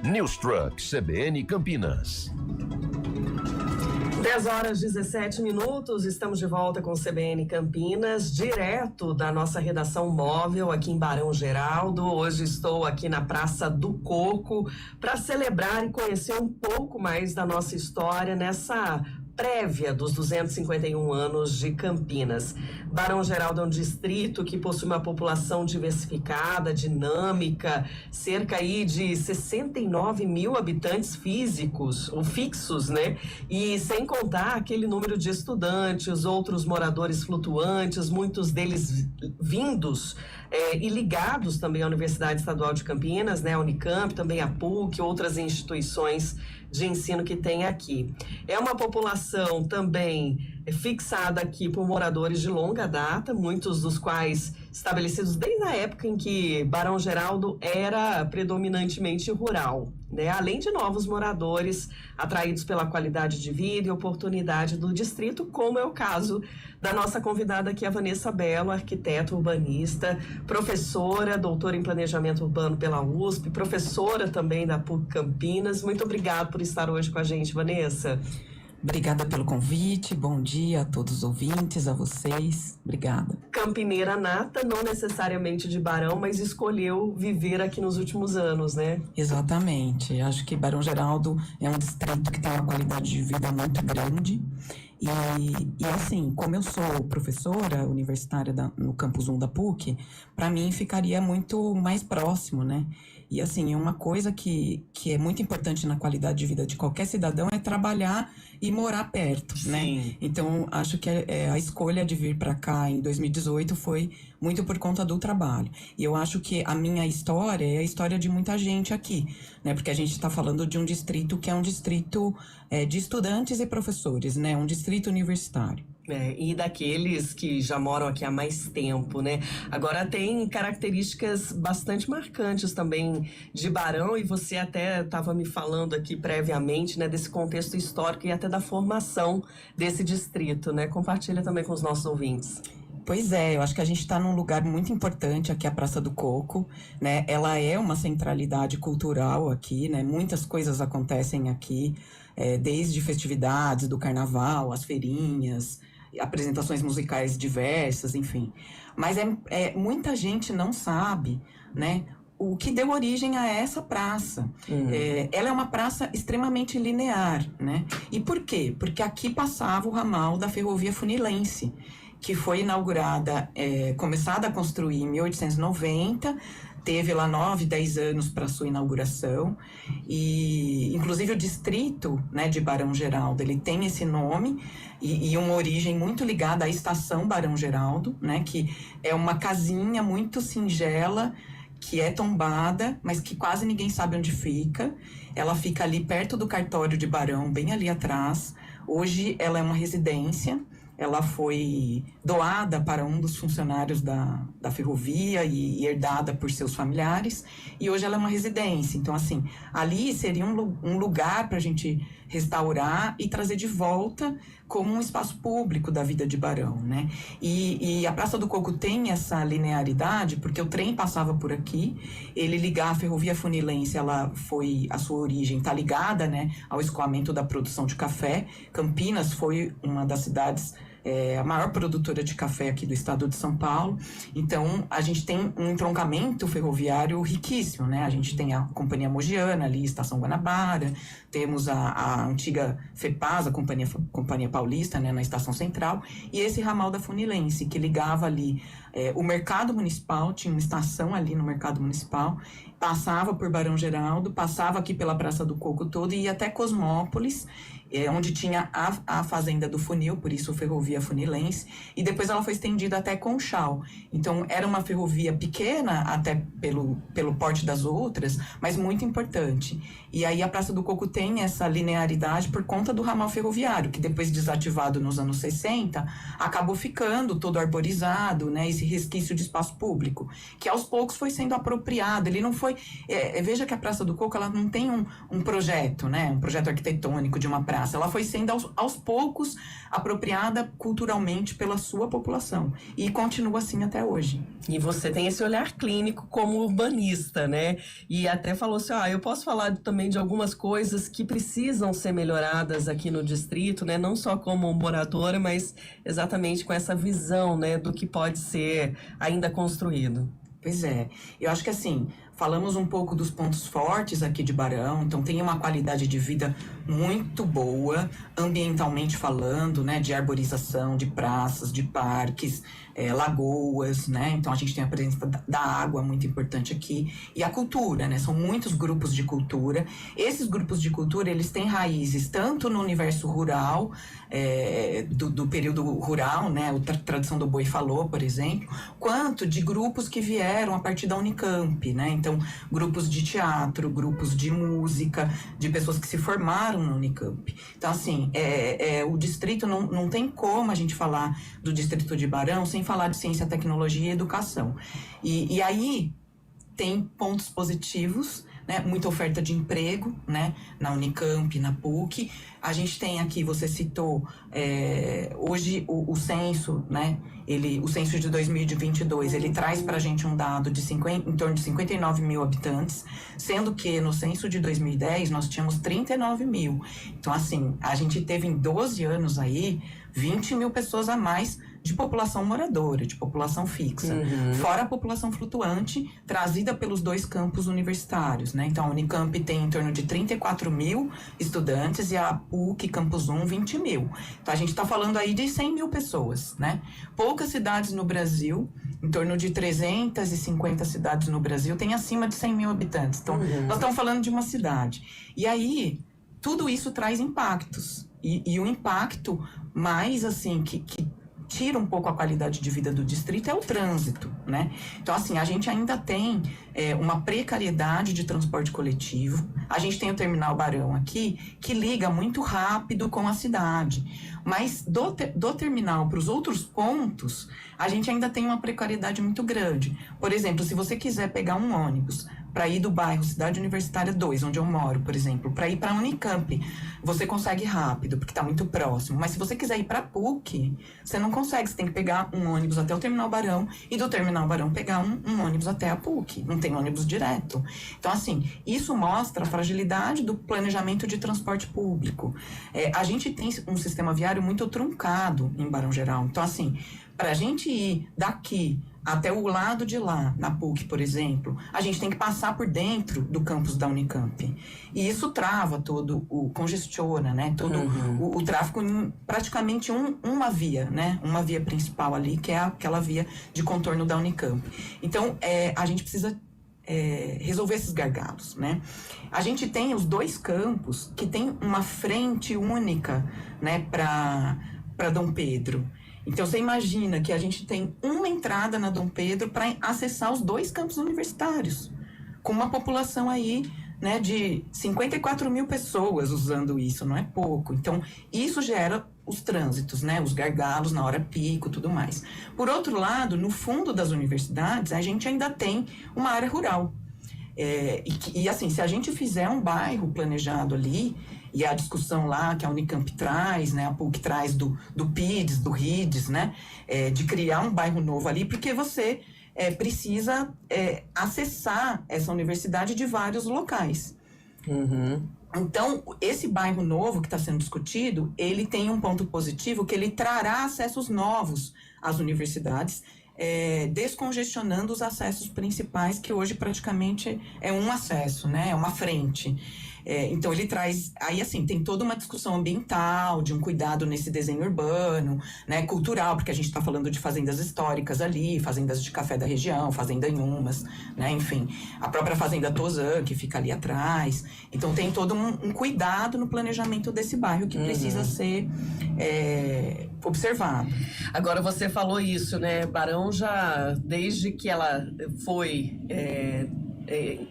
News Truck CBN Campinas. 10h17, estamos de volta com o CBN Campinas, direto da nossa redação móvel aqui em Barão Geraldo. Hoje estou aqui na Praça do Coco para celebrar e conhecer um pouco mais da nossa história nessa prévia dos 251 anos de Campinas. Barão Geraldo é um distrito que possui uma população diversificada, dinâmica, cerca aí de 69 mil habitantes físicos, ou fixos, né? E sem contar aquele número de estudantes, outros moradores flutuantes, muitos deles vindos e ligados também à Universidade Estadual de Campinas, né? A Unicamp, também a PUC, outras instituições de ensino que tem aqui. É uma população também fixada aqui por moradores de longa data, muitos dos quais estabelecidos desde a época em que Barão Geraldo era predominantemente rural, né? Além de novos moradores atraídos pela qualidade de vida e oportunidade do distrito, como é o caso da nossa convidada aqui, a Vanessa Belo, arquiteta urbanista, professora, doutora em planejamento urbano pela USP, professora também da PUC Campinas. Muito obrigada por estar hoje com a gente, Vanessa. Obrigada pelo convite, bom dia a todos os ouvintes, a vocês, obrigada. Campineira nata, não necessariamente de Barão, mas escolheu viver aqui nos últimos anos, né? Exatamente, acho que Barão Geraldo é um distrito que tem uma qualidade de vida muito grande. E assim, como eu sou professora universitária no Campus 1 da PUC, para mim ficaria muito mais próximo, né? E assim, uma coisa que é muito importante na qualidade de vida de qualquer cidadão é trabalhar e morar perto, Sim. Né? Então, acho que a escolha de vir para cá em 2018 foi muito por conta do trabalho. E eu acho que a minha história é a história de muita gente aqui, né? Porque a gente está falando de um distrito que é um distrito de estudantes e professores, né? Um distrito universitário. E daqueles que já moram aqui há mais tempo, né? Agora tem características bastante marcantes também de Barão, e você até estava me falando aqui previamente, né, desse contexto histórico e até da formação desse distrito, né? Compartilha também com os nossos ouvintes. Pois é, eu acho que a gente está num lugar muito importante aqui, a Praça do Coco, né? Ela é uma centralidade cultural aqui, né? Muitas coisas acontecem aqui, desde festividades do carnaval, as feirinhas, apresentações musicais diversas, enfim. Mas muita gente não sabe, né, o que deu origem a essa praça. Ela é uma praça extremamente linear, né? E por quê? Porque aqui passava o ramal da Ferrovia Funilense, que foi inaugurada, começada a construir em 1890, teve lá 9, 10 anos para sua inauguração, e inclusive o distrito, né, de Barão Geraldo, ele tem esse nome e uma origem muito ligada à estação Barão Geraldo, né, que é uma casinha muito singela, que é tombada, mas que quase ninguém sabe onde fica. Ela fica ali perto do cartório de Barão, bem ali atrás. Hoje ela é uma residência. Ela foi doada para um dos funcionários da ferrovia e herdada por seus familiares. E hoje ela é uma residência. Então, assim, ali seria um lugar para a gente restaurar e trazer de volta como um espaço público da vida de Barão, né? E a Praça do Coco tem essa linearidade, porque o trem passava por aqui, ele ligar a Ferrovia Funilense, a sua origem está ligada, né, ao escoamento da produção de café. Campinas foi uma das cidades a maior produtora de café aqui do estado de São Paulo. Então, a gente tem um entroncamento ferroviário riquíssimo, né? A gente tem a Companhia Mogiana ali, Estação Guanabara, temos a antiga FEPAS, a Companhia Paulista, né, na Estação Central, e esse ramal da Funilense, que ligava ali o Mercado Municipal, tinha uma estação ali no Mercado Municipal, passava por Barão Geraldo, passava aqui pela Praça do Coco todo e ia até Cosmópolis, onde tinha a Fazenda do Funil, por isso Ferrovia Funilense, e depois ela foi estendida até Conchal. Então, era uma ferrovia pequena, até pelo porte das outras, mas muito importante. E aí a Praça do Coco tem essa linearidade por conta do ramal ferroviário, que depois desativado nos anos 60, acabou ficando todo arborizado, né, e se resquício de espaço público, que aos poucos foi sendo apropriado. Ele não foi... veja que a Praça do Coco, ela não tem um projeto, né? Um projeto arquitetônico de uma praça. Ela foi sendo aos poucos apropriada culturalmente pela sua população. E continua assim até hoje. E você tem esse olhar clínico como urbanista, né? E até falou assim, eu posso falar também de algumas coisas que precisam ser melhoradas aqui no distrito, né? Não só como moradora, mas exatamente com essa visão, né, do que pode ser ainda construído. Pois é. Eu acho que assim, falamos um pouco dos pontos fortes aqui de Barão, então tem uma qualidade de vida muito boa, ambientalmente falando, né, de arborização, de praças, de parques, lagoas, né, então a gente tem a presença da água muito importante aqui, e a cultura, né, são muitos grupos de cultura. Esses grupos de cultura, eles têm raízes tanto no universo rural, do período rural, né, a tradição do boi falou, por exemplo, quanto de grupos que vieram a partir da Unicamp, né, então grupos de teatro, grupos de música, de pessoas que se formaram na Unicamp. Então, assim, o distrito não tem como a gente falar do distrito de Barão sem falar de ciência, tecnologia e educação. E aí tem pontos positivos, né? Muita oferta de emprego, né? Na Unicamp, na PUC. A gente tem aqui, você citou, hoje o censo, né? O censo de 2022, ele traz para a gente um dado de em torno de 59 mil habitantes, sendo que no censo de 2010 nós tínhamos 39 mil. Então, assim, a gente teve em 12 anos aí 20 mil pessoas a mais de população moradora, de população fixa, fora a população flutuante trazida pelos 2 campos universitários, né? Então, a Unicamp tem em torno de 34 mil estudantes e a PUC, Campus 1, 20 mil. Então, a gente está falando aí de 100 mil pessoas, né? Poucas cidades no Brasil, em torno de 350 cidades no Brasil, tem acima de 100 mil habitantes. Então, nós estamos falando de uma cidade. E aí, tudo isso traz impactos. E o impacto mais, assim, que tira um pouco a qualidade de vida do distrito é o trânsito, né? Então, assim, a gente ainda tem uma precariedade de transporte coletivo. A gente tem o Terminal Barão aqui, que liga muito rápido com a cidade. Mas do terminal para os outros pontos, a gente ainda tem uma precariedade muito grande. Por exemplo, se você quiser pegar um ônibus para ir do bairro Cidade Universitária 2, onde eu moro, por exemplo, para ir para a Unicamp, você consegue rápido, porque está muito próximo. Mas se você quiser ir para a PUC, você não consegue. Você tem que pegar um ônibus até o Terminal Barão e do Terminal Barão pegar um ônibus até a PUC. Não tem ônibus direto. Então, assim, isso mostra a fragilidade do planejamento de transporte público. A gente tem um sistema viário muito truncado em Barão Geraldo. Então, assim, para a gente ir daqui até o lado de lá, na PUC, por exemplo, a gente tem que passar por dentro do campus da Unicamp. E isso trava congestiona, né? Todo o tráfego em praticamente uma via, né? Uma via principal ali, que é aquela via de contorno da Unicamp. Então, a gente precisa resolver esses gargalos, né? A gente tem os 2 campos que tem uma frente única, né, para Dom Pedro. Então, você imagina que a gente tem uma entrada na Dom Pedro para acessar os 2 campos universitários, com uma população aí, né, de 54 mil pessoas usando isso, não é pouco. Então, isso gera os trânsitos, né, os gargalos na hora pico, tudo mais. Por outro lado, no fundo das universidades, a gente ainda tem uma área rural. E assim, se a gente fizer um bairro planejado ali, e a discussão lá que a Unicamp traz, né, a PUC traz do PIDS, do RIDS, né, de criar um bairro novo ali, porque você precisa acessar essa universidade de vários locais. Então, esse bairro novo que está sendo discutido, ele tem um ponto positivo, que ele trará acessos novos às universidades, descongestionando os acessos principais, que hoje praticamente é um acesso, né, é uma frente. Então, ele traz... Aí, assim, tem toda uma discussão ambiental, de um cuidado nesse desenho urbano, né, cultural, porque a gente está falando de fazendas históricas ali, fazendas de café da região, fazenda Inhumas, né, enfim. A própria fazenda Tozan, que fica ali atrás. Então, tem todo um cuidado no planejamento desse bairro que precisa ser observado. Agora, você falou isso, né? Barão já, desde que ela foi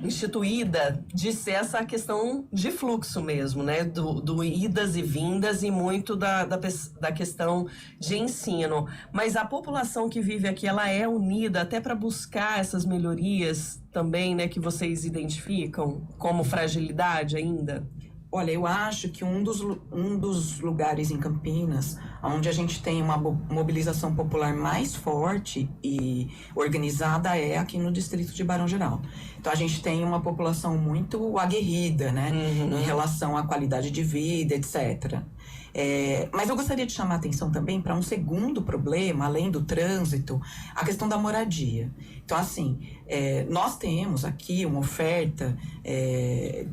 instituída de ser essa questão de fluxo mesmo, né? Do idas e vindas e muito da questão de ensino. Mas a população que vive aqui, ela é unida até para buscar essas melhorias também, né? Que vocês identificam como fragilidade ainda? Olha, eu acho que um dos lugares em Campinas onde a gente tem uma mobilização popular mais forte e organizada é aqui no distrito de Barão Geraldo. Então, a gente tem uma população muito aguerrida, né? Em relação à qualidade de vida, etc. Mas eu gostaria de chamar a atenção também para um segundo problema, além do trânsito, a questão da moradia. Então, assim, nós temos aqui uma oferta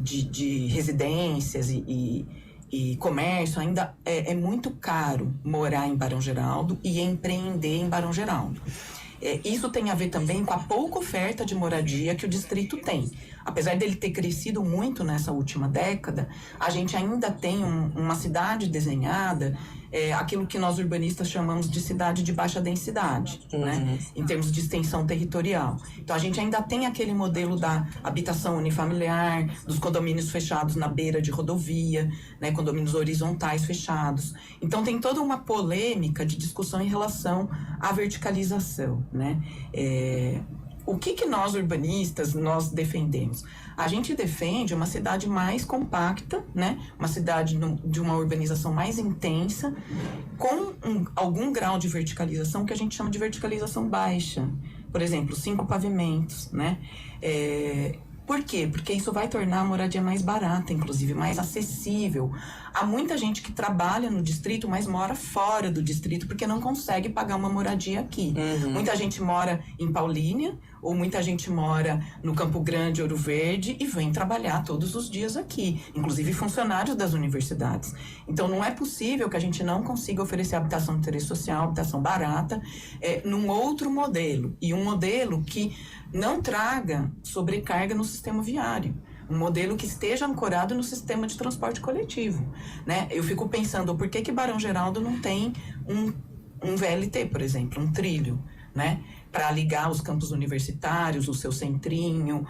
de residências e comércio. Ainda é muito caro morar em Barão Geraldo e empreender em Barão Geraldo. Isso tem a ver também com a pouca oferta de moradia que o distrito tem. Apesar dele ter crescido muito nessa última década, a gente ainda tem uma cidade desenhada, aquilo que nós urbanistas chamamos de cidade de baixa densidade, né? Em termos de extensão territorial. Então, a gente ainda tem aquele modelo da habitação unifamiliar, dos condomínios fechados na beira de rodovia, né? Condomínios horizontais fechados. Então, tem toda uma polêmica de discussão em relação à verticalização, né? O que nós urbanistas nós defendemos? A gente defende uma cidade mais compacta, né? Uma cidade de uma urbanização mais intensa, com algum grau de verticalização que a gente chama de verticalização baixa. Por exemplo, 5 pavimentos, né? Por quê? Porque isso vai tornar a moradia mais barata, inclusive mais acessível. Há muita gente que trabalha no distrito, mas mora fora do distrito porque não consegue pagar uma moradia aqui. Muita gente mora em Paulínia, ou muita gente mora no Campo Grande, Ouro Verde, e vem trabalhar todos os dias aqui, inclusive funcionários das universidades. Então, não é possível que a gente não consiga oferecer habitação de interesse social, habitação barata, num outro modelo. E um modelo que não traga sobrecarga no sistema viário. Um modelo que esteja ancorado no sistema de transporte coletivo, né? Eu fico pensando, por que Barão Geraldo não tem um VLT, por exemplo, um trilho, né? Para ligar os campos universitários, o seu centrinho.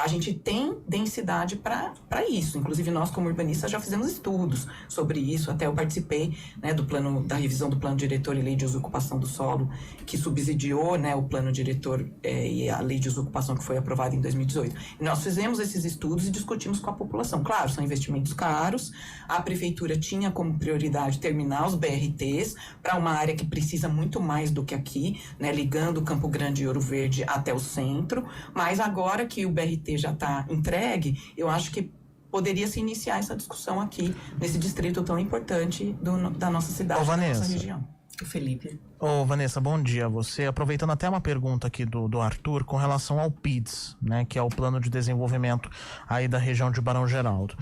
A gente tem densidade para isso. Inclusive, nós, como urbanistas, já fizemos estudos sobre isso. Até eu participei, né, da revisão do plano diretor e lei de uso e ocupação do solo, que subsidiou, né, o plano diretor e a lei de uso e ocupação que foi aprovada em 2018. E nós fizemos esses estudos e discutimos com a população. Claro, são investimentos caros. A prefeitura tinha como prioridade terminar os BRTs para uma área que precisa muito mais do que aqui, né, ligando do Campo Grande e Ouro Verde até o centro, mas agora que o BRT já está entregue, eu acho que poderia se iniciar essa discussão aqui, nesse distrito tão importante da nossa cidade, da nossa região. Felipe. Vanessa, bom dia a você. Aproveitando até uma pergunta aqui do Arthur com relação ao PIDS, né, que é o Plano de Desenvolvimento aí da região de Barão Geraldo.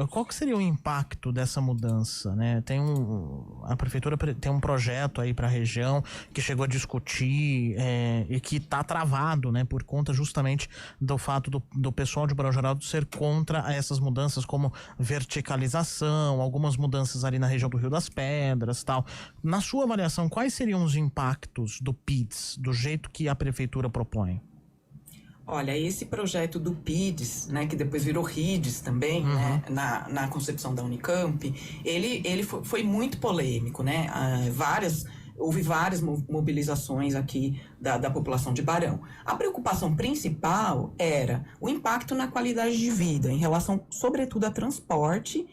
Qual que seria o impacto dessa mudança, né? A prefeitura tem um projeto aí para a região que chegou a discutir e que está travado, né, por conta justamente do fato do pessoal de Barão Geraldo ser contra essas mudanças como verticalização, algumas mudanças ali na região do Rio das Pedras, tal. Na sua avaliação, quais seriam os impactos do PIDS, do jeito que a prefeitura propõe? Olha, esse projeto do PIDS, né, que depois virou RIDS também, né, na concepção da Unicamp, ele foi muito polêmico, né? Houve várias mobilizações aqui da população de Barão. A preocupação principal era o impacto na qualidade de vida, em relação, sobretudo, a transporte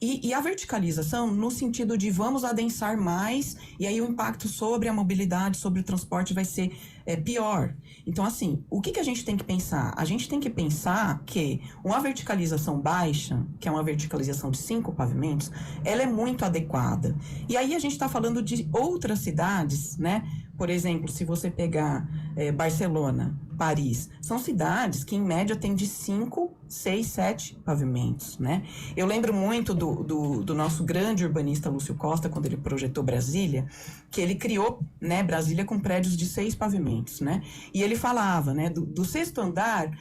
e a verticalização no sentido de vamos adensar mais e aí o impacto sobre a mobilidade, sobre o transporte vai ser pior. Então, assim, o que a gente tem que pensar? A gente tem que pensar que uma verticalização baixa, que é uma verticalização de 5 pavimentos, ela é muito adequada. E aí a gente está falando de outras cidades, né? Por exemplo, se você pegar Barcelona, Paris, são cidades que em média têm de 5, 6, 7 pavimentos, né? Eu lembro muito do nosso grande urbanista Lúcio Costa, quando ele projetou Brasília, que ele criou, né, Brasília com prédios de 6 pavimentos, né? E ele falava, né, do 6º andar,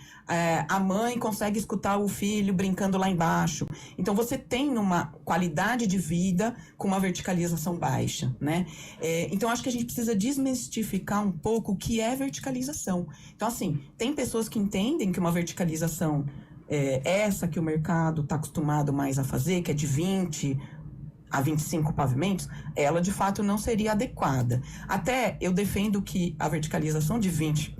a mãe consegue escutar o filho brincando lá embaixo. Então, você tem uma qualidade de vida com uma verticalização baixa, né? Então, acho que a gente precisa desmistificar um pouco o que é verticalização. Então, assim, tem pessoas que entendem que uma verticalização essa que o mercado está acostumado mais a fazer, que é de 20 a 25 pavimentos, ela de fato não seria adequada. Até eu defendo que a verticalização de 20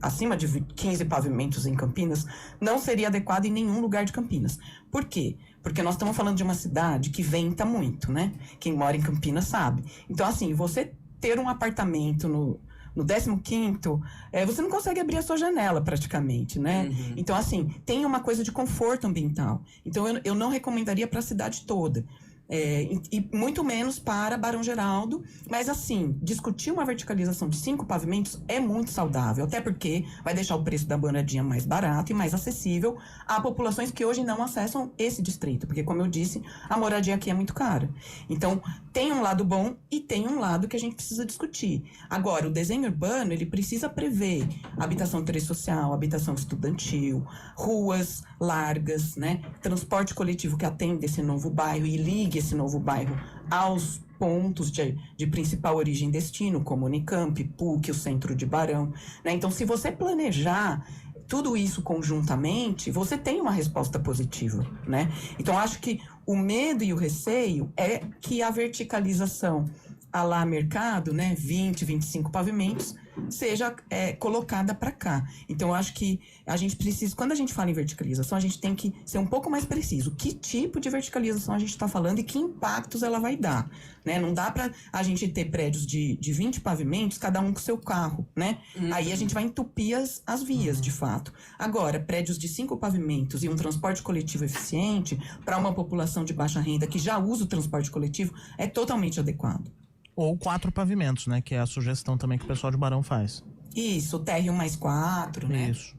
acima de 15 pavimentos em Campinas não seria adequada em nenhum lugar de Campinas. Por quê? Porque nós estamos falando de uma cidade que venta muito, né? Quem mora em Campinas sabe. Então, assim, você ter um apartamento no 15º, você não consegue abrir a sua janela praticamente, né? Uhum. Então, assim, tem uma coisa de conforto ambiental. Então, eu não recomendaria para a cidade toda. E muito menos para Barão Geraldo, mas assim, discutir uma verticalização de 5 pavimentos é muito saudável, até porque vai deixar o preço da moradia mais barato e mais acessível a populações que hoje não acessam esse distrito, porque como eu disse, a moradia aqui é muito cara. Então, tem um lado bom e tem um lado que a gente precisa discutir. Agora, o desenho urbano, ele precisa prever habitação de interesse social, habitação estudantil, ruas largas, né? Transporte coletivo que atenda esse novo bairro e ligue esse novo bairro aos pontos de principal origem e destino, como Unicamp, PUC, o centro de Barão, né? Então, se você planejar tudo isso conjuntamente, você tem uma resposta positiva, né? Então, acho que o medo e o receio é que a verticalização a lá mercado, né, 20, 25 pavimentos, seja colocada para cá. Então, eu acho que a gente precisa, quando a gente fala em verticalização, a gente tem que ser um pouco mais preciso. Que tipo de verticalização a gente está falando e que impactos ela vai dar, né? Não dá para a gente ter prédios de 20 pavimentos, cada um com seu carro, né? Uhum. Aí a gente vai entupir as vias, de fato. Agora, prédios de 5 pavimentos e um transporte coletivo eficiente para uma população de baixa renda que já usa o transporte coletivo é totalmente adequado. Ou 4 pavimentos, né? Que é a sugestão também que o pessoal de Barão faz. Isso, térreo mais 4, né? Isso.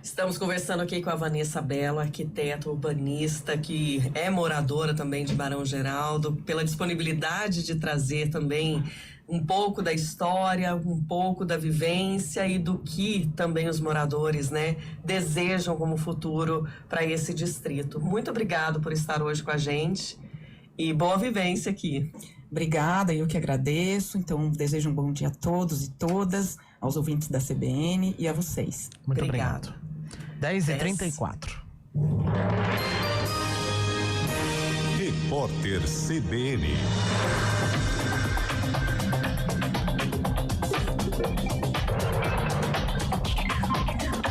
Estamos conversando aqui com a Vanessa Bello, arquiteta urbanista, que é moradora também de Barão Geraldo, pela disponibilidade de trazer também um pouco da história, um pouco da vivência e do que também os moradores, né, desejam como futuro para esse distrito. Muito obrigado por estar hoje com a gente e boa vivência aqui. Obrigada, eu que agradeço. Então, desejo um bom dia a todos e todas, aos ouvintes da CBN e a vocês. Muito Obrigado. obrigado. 10h34. Repórter CBN.